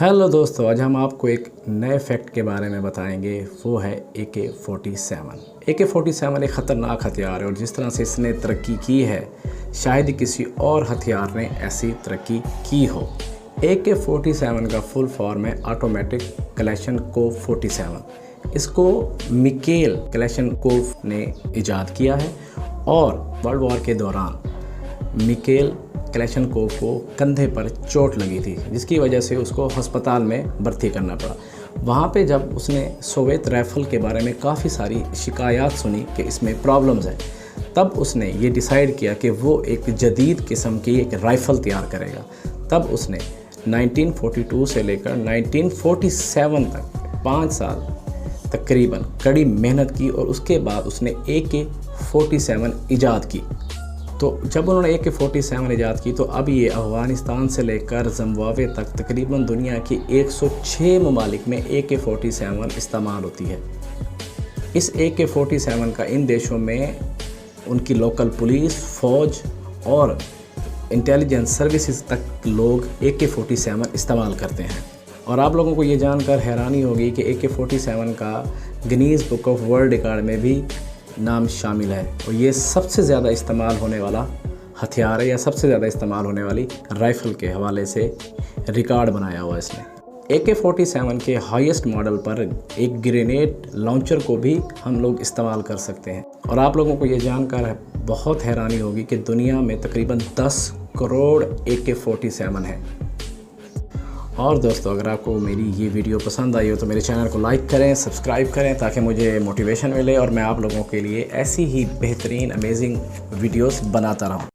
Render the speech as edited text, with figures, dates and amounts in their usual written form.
Hello दोस्तों, आज हम आपको एक नए फैक्ट के बारे में बताएंगे। वो है AK-47। AK-47 एक ख़तरनाक हथियार है और जिस तरह से इसने तरक्की की है शायद ही किसी और हथियार ने ऐसी तरक्की की हो। AK-47 का फुल फॉर्म है ऑटोमेटिक कलेशनकोव 47। इसको मिकेल कलेशनकोव ने इजाद किया है और वर्ल्ड वॉर के दौरान मिकेल कलेशनकोव को कंधे पर चोट लगी थी जिसकी वजह से उसको अस्पताल में भर्ती करना पड़ा। वहाँ पे जब उसने सोवियत राइफ़ल के बारे में काफ़ी सारी शिकायत सुनी कि इसमें प्रॉब्लम्स है, तब उसने ये डिसाइड किया कि वो एक जदीद किस्म की एक राइफ़ल तैयार करेगा। तब उसने 1942 से लेकर 1947 तक 5 साल तकरीबन कड़ी मेहनत की और उसके बाद उसने AK-47 इजाद की। तो जब उन्होंने AK-47 इजाद की तो अब ये अफ़गानिस्तान से लेकर ज़िम्बाब्वे तक तकरीबन दुनिया की 106 ममालिक में AK-47 इस्तेमाल होती है। इस AK-47 का इन देशों में उनकी लोकल पुलिस, फ़ौज और इंटेलिजेंस सर्विसेज तक लोग AK-47 इस्तेमाल करते हैं। और आप लोगों को ये जानकर हैरानी होगी कि AK-47 का Guinness book of world record में भी नाम शामिल है और ये सबसे ज़्यादा इस्तेमाल होने वाला हथियार है या सबसे ज़्यादा इस्तेमाल होने वाली राइफ़ल के हवाले से रिकॉर्ड बनाया हुआ है इसने। AK-47 के हाईएस्ट मॉडल पर एक ग्रेनेड लॉन्चर को भी हम लोग इस्तेमाल कर सकते हैं। और आप लोगों को ये जानकर बहुत हैरानी होगी कि दुनिया में तकरीबन 10 करोड़ AK-47 है। और दोस्तों, अगर आपको मेरी ये वीडियो पसंद आई हो तो मेरे चैनल को लाइक करें, सब्सक्राइब करें ताकि मुझे मोटिवेशन मिले और मैं आप लोगों के लिए ऐसी ही बेहतरीन अमेजिंग वीडियोस बनाता रहूं।